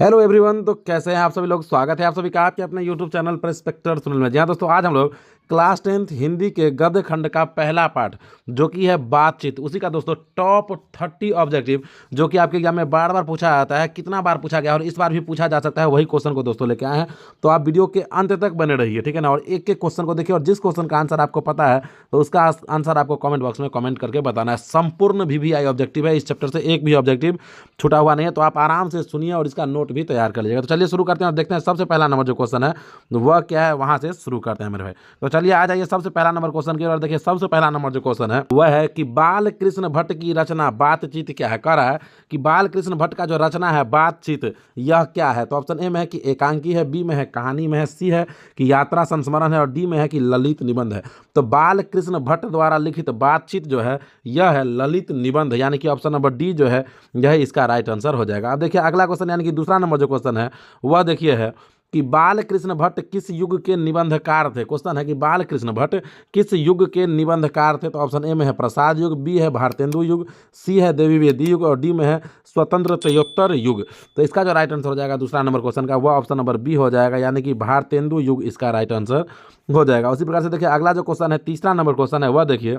Hello everyone. तो कैसे हैं आप सभी लोग। स्वागत है आप सभी का आपके अपने यूट्यूब चैनल पर इंस्पेक्टर सुनील में। जी हाँ दोस्तों, आज हम लोग क्लास 10th हिंदी के गद्य खंड का पहला पार्ट जो कि है बातचीत, उसी का दोस्तों टॉप 30 ऑब्जेक्टिव जो कि आपके एग्जाम में बार बार पूछा जाता है, कितना बार पूछा गया और इस बार भी पूछा जा सकता है, वही क्वेश्चन को दोस्तों लेके आए हैं। तो आप वीडियो के अंत तक बने रहिए, ठीक है ना। और एक एक क्वेश्चन को देखिए और जिस क्वेश्चन का आंसर आपको पता है तो उसका आंसर आपको कमेंट बॉक्स में कमेंट करके बताना है। संपूर्ण VVI ऑब्जेक्टिव है, इस चैप्टर से एक भी ऑब्जेक्टिव छूटा हुआ नहीं है। तो आप आराम से सुनिए और इसका नोट भी तैयार कर लीजिएगा। तो चलिए शुरू करते हैं और देखते हैं सबसे पहला नंबर जो क्वेश्चन है वह क्या है, वहां से शुरू करते हैं मेरे भाई। तो चलिए आ जाइए सबसे पहला नंबर क्वेश्चन की ओर। देखिए सबसे पहला नंबर जो क्वेश्चन है वह है कि बाल कृष्ण भट्ट की रचना बातचीत क्या है। कह रहा है कि बाल कृष्ण भट्ट का जो रचना है बातचीत यह क्या है। तो ऑप्शन ए में है कि एकांकी है, बी में है कहानी में है, सी है कि यात्रा संस्मरण है और डी में है कि ललित निबंध है। तो बाल कृष्ण भट्ट द्वारा लिखित बातचीत जो है यह है ललित निबंध, यानी कि ऑप्शन नंबर डी जो है यह इसका राइट आंसर हो जाएगा। अब देखिए अगला क्वेश्चन यानी कि दूसरा नंबर जो क्वेश्चन है वह देखिए है कि बाल कृष्ण भट्ट किस युग के निबंधकार थे। क्वेश्चन है कि बाल कृष्ण भट्ट किस युग के निबंधकार थे। तो ऑप्शन ए में है प्रसाद युग, बी है भारतेंदु युग, सी है देवी युग और डी में है स्वतंत्रतोत्तर युग। तो इसका जो राइट आंसर हो जाएगा दूसरा नंबर क्वेश्चन का वह ऑप्शन नंबर बी हो जाएगा, यानी कि भारतेंदु युग इसका राइट आंसर हो जाएगा। उसी प्रकार से देखिए अगला जो क्वेश्चन है तीसरा नंबर क्वेश्चन है वह देखिए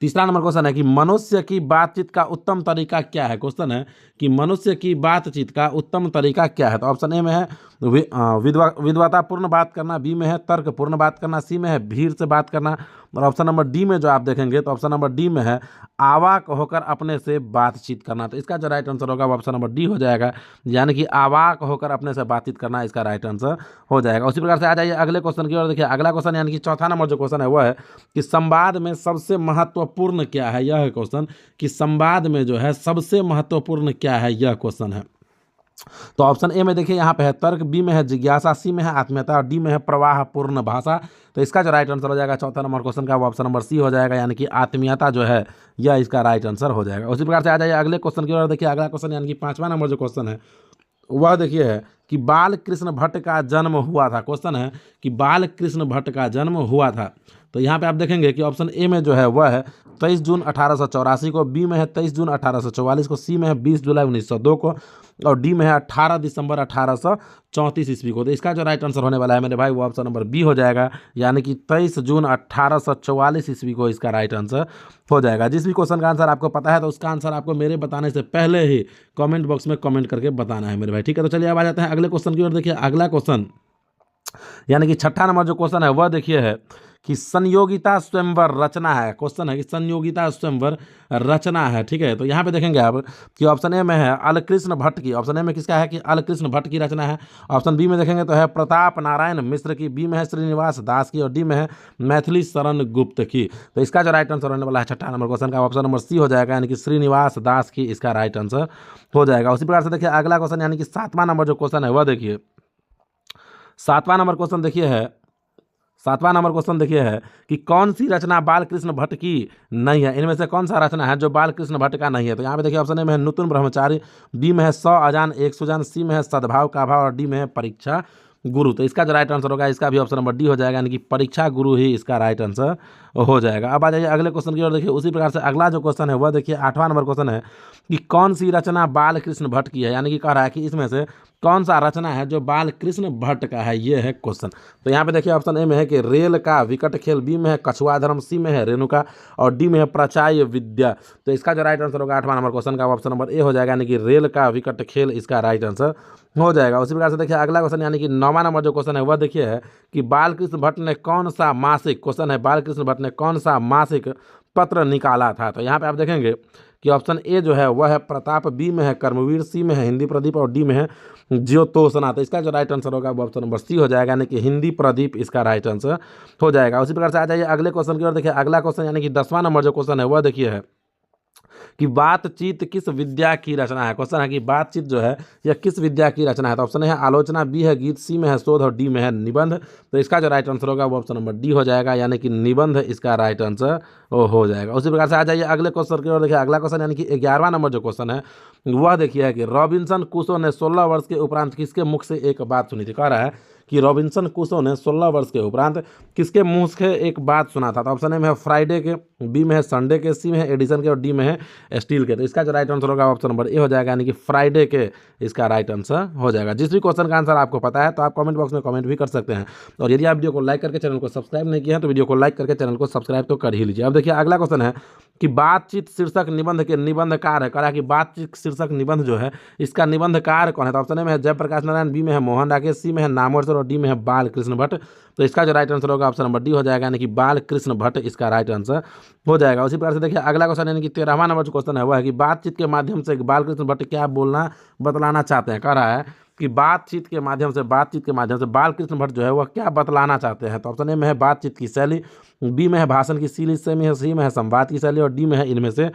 तीसरा नंबर क्वेश्चन है कि मनुष्य की बातचीत का उत्तम तरीका क्या है। क्वेश्चन है कि मनुष्य की बातचीत का उत्तम तरीका क्या है। तो ऑप्शन ए में है विद्वतापूर्ण बात करना, बी में है तर्कपूर्ण बात करना, सी में है भीड़ से बात करना और ऑप्शन नंबर डी में जो आप देखेंगे तो ऑप्शन नंबर डी में है आवाक होकर अपने से बातचीत करना। तो इसका जो राइट आंसर होगा वो ऑप्शन नंबर डी हो जाएगा, यानी कि आवाक होकर अपने से बातचीत करना इसका राइट आंसर हो जाएगा। उसी प्रकार से आ जाइए अगले क्वेश्चन की ओर। देखिए अगला क्वेश्चन यानी कि चौथा नंबर जो क्वेश्चन है वह है कि संवाद में सबसे महत्वपूर्ण क्या है। यह है क्वेश्चन कि संवाद में जो है सबसे महत्वपूर्ण क्या है, यह क्वेश्चन है। तो ऑप्शन ए में देखिए यहाँ पे है तर्क, बी में है जिज्ञासा, सी में है आत्मीयता और डी में है प्रवाहपूर्ण भाषा। तो इसका जो राइट आंसर हो जाएगा चौथा नंबर क्वेश्चन का वो ऑप्शन नंबर सी हो जाएगा, यानी कि आत्मीयता जो है यह इसका राइट आंसर हो जाएगा। उसी प्रकार से आ जाइए अगले क्वेश्चन की ओर। देखिए अगला क्वेश्चन यानी कि पांचवा नंबर जो क्वेश्चन है वह देखिए है कि बाल कृष्ण भट्ट का जन्म हुआ था। क्वेश्चन है कि बाल कृष्ण भट्ट का जन्म हुआ था। तो यहाँ पे आप देखेंगे कि ऑप्शन ए में जो है वह है 23 जून 1884 को, बी में है 23 जून 1844 को, सी में है 20 जुलाई 1902 को और डी में है 18 दिसंबर 1834 ईस्वी को। तो इसका जो राइट आंसर होने वाला है मेरे भाई वो ऑप्शन नंबर बी हो जाएगा, यानी कि 23 जून 1844 ईस्वी को इसका राइट आंसर हो जाएगा। जिस भी क्वेश्चन का आंसर आपको पता है तो उसका आंसर आपको मेरे बताने से पहले ही कमेंट बॉक्स में कमेंट करके बताना है मेरे भाई, ठीक है। तो चलिए अब आ जाते हैं अगले क्वेश्चन की ओर। देखिए अगला क्वेश्चन यानी कि छठा नंबर जो क्वेश्चन है वह देखिए है कि संयोगिता स्वयंवर रचना है। क्वेश्चन है कि संयोगिता स्वयंवर रचना है, ठीक है। तो यहाँ पे देखेंगे आप कि ऑप्शन ए में है अलकृष्ण भट्ट की। ऑप्शन ए में किसका है कि अलकृष्ण भट्ट की रचना है। ऑप्शन बी में देखेंगे तो है प्रताप नारायण मिश्र की, बी में है श्रीनिवास दास की और डी में है मैथिली शरण गुप्त की। तो इसका जो राइट आंसर होने वाला है छठा नंबर क्वेश्चन का ऑप्शन नंबर सी हो जाएगा, यानी कि श्रीनिवास दास की इसका राइट आंसर हो जाएगा। उसी प्रकार से देखिए अगला क्वेश्चन यानी कि सातवां नंबर जो क्वेश्चन है वह देखिए सातवां नंबर क्वेश्चन देखिए है सातवां नंबर क्वेश्चन देखिए है कि कौन सी रचना बाल कृष्ण भट्ट की नहीं है। इनमें से कौन सा रचना है जो बाल कृष्ण भट्ट का नहीं है। तो यहाँ पे देखिए ऑप्शन ए में है नूतन ब्रह्मचारी, बी में है 100 अजान एक सुजान, सी में है सद्भाव का भाव और डी में है परीक्षा गुरु। तो इसका जो राइट आंसर होगा इसका भी ऑप्शन नंबर डी हो जाएगा, यानी कि परीक्षा गुरु ही इसका राइट आंसर हो जाएगा। अब आ जाइए अगले क्वेश्चन की ओर। देखिए उसी प्रकार से अगला जो क्वेश्चन है वह देखिए आठवां नंबर क्वेश्चन है कि कौन सी रचना बाल कृष्ण भट्ट की है, यानी कि कह रहा है कि इसमें से कौन सा रचना है जो बाल कृष्ण भट्ट का है, ये है क्वेश्चन। तो यहाँ पे देखिए ऑप्शन ए में है कि रेल का विकट खेल, बी में है कछुआ धर्म, सी में है रेणुका और डी में है प्रचाय विद्या। तो इसका जो राइट आंसर होगा आठवां नंबर क्वेश्चन का ऑप्शन नंबर ए हो जाएगा, यानी कि रेल का विकट खेल इसका राइट आंसर हो जाएगा। उसी प्रकार से देखिए अगला क्वेश्चन यानी कि नौवां नंबर जो क्वेश्चन है वह देखिए है कि बालकृष्ण भट्ट ने कौन सा मासिक, क्वेश्चन है बालकृष्ण भट्ट ने कौन सा मासिक पत्र निकाला था। तो यहाँ पे आप देखेंगे कि ऑप्शन ए जो है वह है प्रताप, बी में है कर्मवीर, सी में है हिंदी प्रदीप और डी में है ज्योतोषणा। तो इसका जो राइट आंसर होगा वो ऑप्शन नंबर सी हो जाएगा, यानी कि हिंदी प्रदीप इसका राइट आंसर हो जाएगा। उसी प्रकार से आ जाइए अगले क्वेश्चन की ओर। देखिए अगला क्वेश्चन यानी कि 10वां नंबर जो क्वेश्चन है वह देखिए है कि बातचीत किस विद्या की रचना है। क्वेश्चन है कि बातचीत जो है यह किस विद्या की रचना है। तो ऑप्शन है आलोचना, बी है गीत, सी में है शोध और डी में है निबंध। तो इसका जो राइट आंसर होगा वो ऑप्शन नंबर डी हो जाएगा, यानी कि निबंध इसका राइट आंसर हो जाएगा। उसी प्रकार से आ जाइए अगले क्वेश्चन की ओर। देखिए अगला क्वेश्चन यानी कि 11वां नंबर जो क्वेश्चन है वह देखिए है कि रॉबिन्सन क्रूसो ने 16 वर्ष के उपरांत किसके मुख से एक बात सुनी थी। कह रहा है कि रॉबिन्सन क्रूसो ने 16 वर्ष के उपरांत किसके मुंह से एक बात सुना था? तो ऑप्शन ए में है फ्राइडे के, बी में है संडे के, सी में है एडिसन के और डी में है स्टील के। तो इसका जो राइट आंसर होगा ऑप्शन नंबर ए हो जाएगा, यानी कि फ्राइडे के इसका राइट आंसर हो जाएगा। जिस भी क्वेश्चन का आंसर आपको पता है तो आप कमेंट बॉक्स में कमेंट भी कर सकते हैं, और यदि आप वीडियो को लाइक करके चैनल को सब्सक्राइब नहीं किया है तो वीडियो को लाइक करके चैनल को सब्सक्राइब तो कर ही लीजिए। अब देखिए अगला क्वेश्चन है कि बातचीत शीर्षक निबंध के निबंधकार है। कहा कि बातचीत शीर्षक निबंध जो है इसका निबंधकार कौन है? तो ऑप्शन ए में है जयप्रकाश नारायण, बी में है मोहन राकेश, सी में है नामवर और डी में है बालकृष्ण भट्ट। तो इसका जो राइट आंसर होगा ऑप्शन नंबर डी हो जाएगा, यानी कि बालकृष्ण भट्ट इसका राइट आंसर हो जाएगा। उसी प्रकार से देखिए अगला क्वेश्चन यानी कि 13वां नंबर जो क्वेश्चन है वह है कि बातचीत के माध्यम से बालकृष्ण भट्ट क्या बोलना बतलाना चाहते हैं? कह रहा है कि बातचीत के माध्यम से बालकृष्ण भट्ट जो है वह क्या बतलाना चाहते हैं? तो ऑप्शन ए में है बातचीत की शैली, बी में है भाषण की शैली, सी में है संवाद की शैली और डी में है इनमें से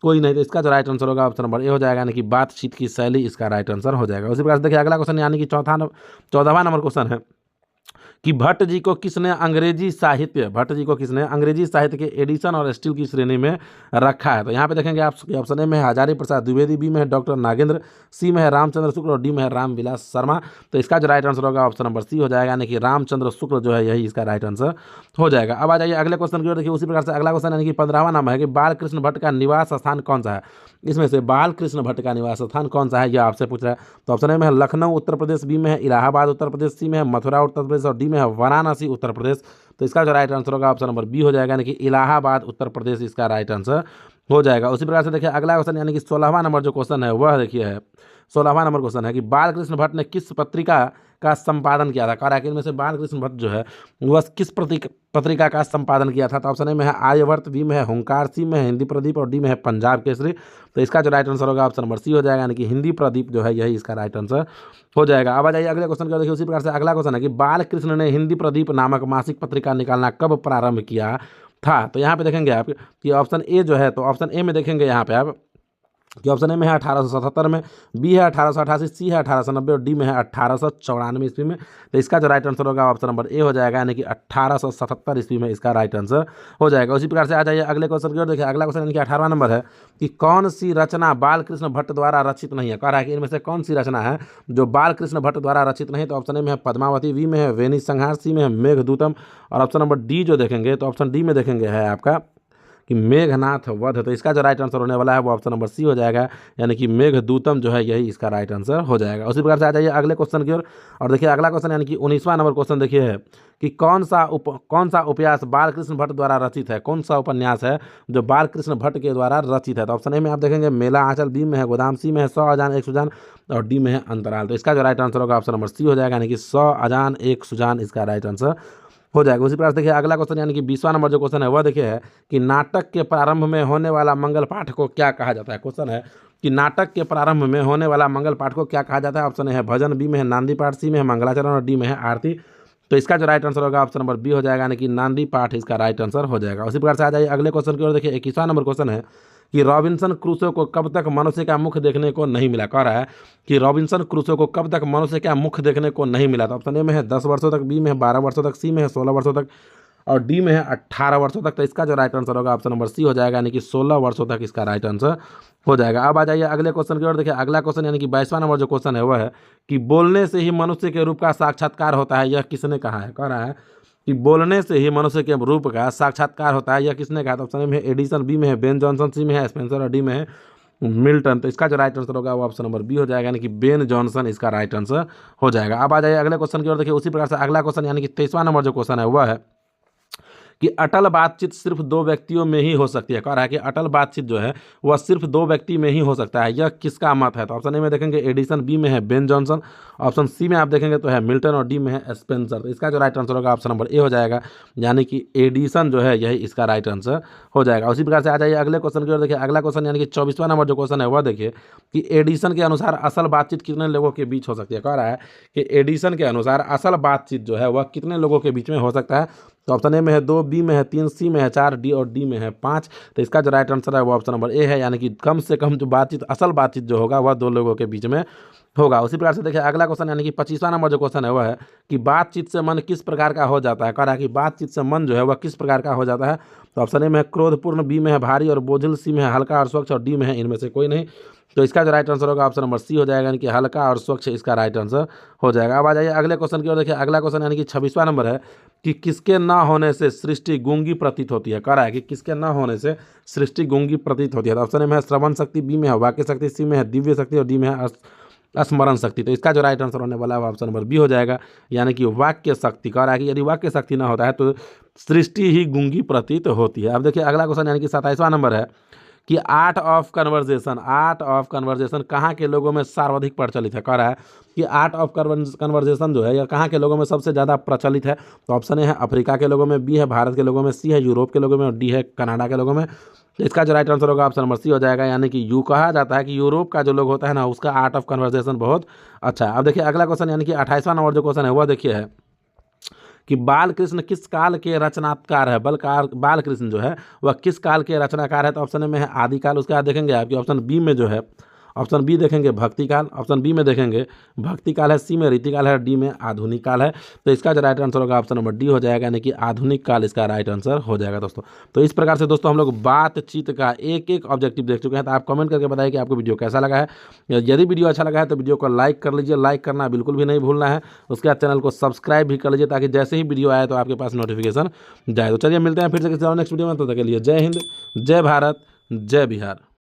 कोई नहीं। तो इसका जो राइट आंसर होगा ऑप्शन नंबर ए हो जाएगा, यानी कि बातचीत की शैली इसका राइट आंसर हो जाएगा। उसी प्रकार से देखिए अगला क्वेश्चन यानी कि 14वां नंबर क्वेश्चन है कि भट्ट जी को किसने अंग्रेजी साहित्य के एडिशन और स्टील की श्रेणी में रखा है? तो यहाँ पे देखेंगे आप ऑप्शन ए में है हजारी प्रसाद द्विवेदी, बी में है डॉक्टर नागेंद्र, सी में है रामचंद्र शुक्ल और डी में है रामविलास शर्मा। तो इसका जो राइट आंसर होगा ऑप्शन नंबर सी हो जाएगा, यानी कि रामचंद्र शुक्ल जो है यही इसका राइट आंसर हो जाएगा। अब आ जाइए अगले क्वेश्चन की ओर। देखिए उसी प्रकार से अगला क्वेश्चन यानी कि 15वां नंबर है कि बालकृष्ण भट्ट का निवास स्थान कौन सा है? इसमें से बालकृष्ण भट्ट का निवास स्थान कौन सा है यह आपसे पूछ रहा है। तो ऑप्शन ए में है लखनऊ उत्तर प्रदेश, बी में है इलाहाबाद उत्तर प्रदेश, सी में है मथुरा उत्तर प्रदेश और डी में है वाराणसी उत्तर प्रदेश। तो इसका जो राइट आंसर होगा ऑप्शन नंबर बी हो जाएगा, यानी कि इलाहाबाद उत्तर प्रदेश इसका राइट आंसर हो जाएगा। उसी प्रकार से देखिए अगला क्वेश्चन यानी कि 16वां नंबर जो क्वेश्चन है वह देखिए है 16वां नंबर क्वेश्चन है कि बालकृष्ण भट्ट ने किस पत्रिका का संपादन किया था? कह रहा है कि इनमें से बालकृष्ण भट्ट जो है वह किस पत्रिका का संपादन किया था? तो ऑप्शन ए में है आर्यवर्त, बी में है हुंकार, सी में है हिंदी प्रदीप और डी में है पंजाब केसरी। तो इसका जो राइट आंसर होगा ऑप्शन नंबर सी हो जाएगा, यानी कि हिंदी प्रदीप जो है यही इसका राइट आंसर हो जाएगा। अब आ जाइए अगले क्वेश्चन को देखिए। उसी प्रकार से अगला क्वेश्चन है कि बालकृष्ण ने हिंदी प्रदीप नामक मासिक पत्रिका निकालना कब प्रारंभ किया था? तो यहाँ पे देखेंगे आप कि ऑप्शन ए जो है, तो ऑप्शन ए में देखेंगे यहाँ पे आप कि ऑप्शन ए में है 1877 में, बी है 1888, सी है 1890 और डी में है 1894 ईस्वी में। तो इसका जो राइट आंसर होगा ऑप्शन नंबर ए हो जाएगा, यानी कि 1877 ईस्वी में इसका राइट आंसर हो जाएगा। उसी प्रकार से आ जाइए अगले क्वेश्चन की ओर। देखिए अगला क्वेश्चन यानी कि 18वां नंबर है कि कौन सी रचना बालकृष्ण भट्ट द्वारा रचित नहीं है? कह रहा है कि इनमें से कौन सी रचना है जो बालकृष्ण भट्ट द्वारा रचित नहीं? तो ऑप्शन ए में है पद्मावती, बी में है वेनिस संहार, सी में है मेघदूतम और ऑप्शन नंबर डी जो देखेंगे तो ऑप्शन डी में देखेंगे है आपका कि मेघनाथ वध। तो इसका जो राइट आंसर होने वाला है वो ऑप्शन नंबर सी हो जाएगा, यानी कि मेघदूतम जो है यही इसका राइट आंसर हो जाएगा। उसी प्रकार से आ जाइए अगले क्वेश्चन की ओर। और देखिए अगला क्वेश्चन यानी कि 19वां नंबर क्वेश्चन देखिए है कि कौन सा उपन्यास बालकृष्ण भट्ट द्वारा रचित है? कौन सा उपन्यास है जो बालकृष्ण भट्ट के द्वारा रचित है? तो ऑप्शन ए में आप देखेंगे मेला आंचल, बी में है गोदाम, सी में है 100 अजान एक सुजान और डी में है अंतराल। तो इसका जो राइट आंसर होगा ऑप्शन नंबर सी हो जाएगा, यानी कि 100 अजान एक सुजान इसका राइट आंसर हो जाएगा। उसी प्रकार से देखिए अगला क्वेश्चन यानी कि 20वां नंबर जो क्वेश्चन है वह देखिए है कि नाटक के प्रारंभ में होने वाला मंगल पाठ को क्या कहा जाता है? क्वेश्चन है कि नाटक के प्रारंभ में होने वाला मंगल पाठ को क्या कहा जाता है? ऑप्शन ए है भजन, बी में है नांदी पाठ, सी में है मंगलाचरण और डी में है आरती। तो इसका जो राइट आंसर होगा ऑप्शन नंबर बी हो जाएगा, यानी कि नांदी पाठ इसका राइट आंसर हो जाएगा। उसी प्रकार से आ जाइए अगले क्वेश्चन की ओर। देखिए 21वां नंबर क्वेश्चन है कि रॉबिन्सन क्रूसो को कब तक मनुष्य का मुख देखने को नहीं मिला? कह रहा है कि रॉबिन्सन क्रूसो को कब तक मनुष्य का मुख देखने को नहीं मिला? तो ऑप्शन ए में है 10 वर्षों तक, बी में है 12 वर्षों तक, सी में है 16 वर्षों तक और डी में है 18 वर्षों तक। तो इसका जो राइट आंसर होगा ऑप्शन नंबर सी हो जाएगा, यानी कि 16 वर्षों तक इसका राइट आंसर हो जाएगा। अब आ जाइए अगले क्वेश्चन की ओर। देखिए अगला क्वेश्चन यानी कि 22वां नंबर जो क्वेश्चन है वह है कि बोलने से ही मनुष्य के रूप का साक्षात्कार होता है, यह किसने कहा है? कह रहा है कि बोलने से ही मनुष्य के रूप का साक्षात्कार होता है, यह किसने कहा? तो ऑप्शन में है एडिसन, बी में है बेन जॉनसन, सी में है स्पेंसर और डी में है मिल्टन। तो इसका जो राइट आंसर होगा वो ऑप्शन नंबर बी हो जाएगा, यानी कि बेन जॉनसन इसका राइट आंसर हो जाएगा। अब आ जाइए अगले क्वेश्चन की ओर। देखिए उसी प्रकार से अगला क्वेश्चन यानी कि 23वां नंबर जो क्वेश्चन है वह है कि अटल बातचीत सिर्फ 2 व्यक्तियों में ही हो सकती है। कह रहा है कि अटल बातचीत जो है वह सिर्फ 2 व्यक्ति में ही हो सकता है, यह किसका मत है? तो ऑप्शन ए में देखेंगे एडिसन, बी में है बेन जॉनसन, ऑप्शन सी में आप देखेंगे तो है मिल्टन और डी में है स्पेंसर। तो इसका जो राइट आंसर होगा ऑप्शन नंबर ए हो जाएगा, यानी कि एडिसन जो है यही इसका राइट आंसर हो जाएगा। उसी प्रकार से आ जाइए अगले क्वेश्चन की ओर। देखिए अगला क्वेश्चन यानी कि 24वां नंबर जो क्वेश्चन है वह देखिए कि एडिसन के अनुसार असल बातचीत कितने लोगों के बीच हो सकती है? कह रहा है कि एडिसन के अनुसार असल बातचीत जो है वह कितने लोगों के बीच में हो सकता है? तो ऑप्शन ए में है 2, बी में है 3, सी में है 4, डी और डी में है 5। तो इसका जो राइट आंसर है वो ऑप्शन नंबर ए है, यानी कि कम से कम जो बातचीत असल बातचीत जो होगा वह 2 लोगों के बीच में होगा। उसी प्रकार से देखिए अगला क्वेश्चन यानी कि 25वां नंबर जो क्वेश्चन है वह है कि बातचीत से मन किस प्रकार का हो जाता है। कह रहा है कि बातचीत से मन जो है वह किस प्रकार का हो जाता है। तो ऑप्शन ए में है क्रोधपूर्ण, बी में है भारी और बोझिल, सी में है हल्का और स्वच्छ और डी में है इनमें से कोई नहीं। तो इसका जो राइट आंसर होगा ऑप्शन नंबर सी हो जाएगा, यानी कि हल्का और स्वच्छ इसका राइट आंसर हो जाएगा। अब आ जाइए अगले क्वेश्चन की ओर। देखिए अगला क्वेश्चन यानी कि 26वां नंबर है कि किसके न होने से सृष्टि गूंगी प्रतीत होती है। कह रहा है कि किसके न होने से सृष्टि गूंगी प्रतीत होती है। तो ऑप्शन ए में है श्रवण शक्ति, बी में है वाक्य शक्ति, सी में है दिव्य शक्ति और डी में है स्मरण शक्ति। तो इसका जो राइट आंसर होने वाला है ऑप्शन नंबर बी हो जाएगा, यानी कि वाक्य शक्ति। कह रहा है कि यदि वाक्य शक्ति ना होता है तो सृष्टि ही गूंगी प्रतीत होती है। अब देखिए अगला क्वेश्चन यानी कि 27वां नंबर है कि आर्ट ऑफ कन्वर्जेशन कहाँ के लोगों में सर्वाधिक प्रचलित है। कह रहा है कि आर्ट ऑफ कन्वर्जेशन जो है यह कहाँ के लोगों में सबसे ज़्यादा प्रचलित है। तो ऑप्शन ए है अफ्रीका के लोगों में, बी है भारत के लोगों में, सी है यूरोप के लोगों में और डी है कनाडा के लोगों में। तो इसका जो राइट आंसर होगा ऑप्शन नंबर सी हो जाएगा, यानी कि यू कहा जाता है कि यूरोप का जो लोग होता है ना उसका आर्ट ऑफ कन्वर्जेशन बहुत अच्छा है। अब देखिए अगला क्वेश्चन यानी कि 28वां नंबर जो क्वेश्चन है वह देखिए है कि बाल कृष्ण किस काल के रचनाकार है। बाल कृष्ण जो है वह किस काल के रचनाकार है। तो ऑप्शन में है आदिकाल, उसके बाद देखेंगे आपकी ऑप्शन बी में जो है ऑप्शन बी देखेंगे भक्ति काल, ऑप्शन बी में देखेंगे भक्ति काल है, सी में रीतिकाल है, डी में आधुनिक काल है। तो इसका जो राइट आंसर होगा ऑप्शन नंबर डी हो जाएगा, यानी कि आधुनिक काल इसका राइट आंसर हो जाएगा दोस्तों। तो इस प्रकार से दोस्तों हम लोग बातचीत का एक एक ऑब्जेक्टिव देख चुके हैं। तो आप कमेंट करके बताइए कि आपको वीडियो कैसा लगा है। यदि वीडियो अच्छा लगा है तो वीडियो को लाइक कर लीजिए, लाइक करना बिल्कुल भी नहीं भूलना है। उसके बाद चैनल को सब्सक्राइब भी कर लीजिए ताकि जैसे ही वीडियो आए तो आपके पास नोटिफिकेशन जाए। तो चलिए मिलते हैं फिर से किसी और नेक्स्ट वीडियो में। तो तक के लिए जय हिंद, जय भारत, जय बिहार।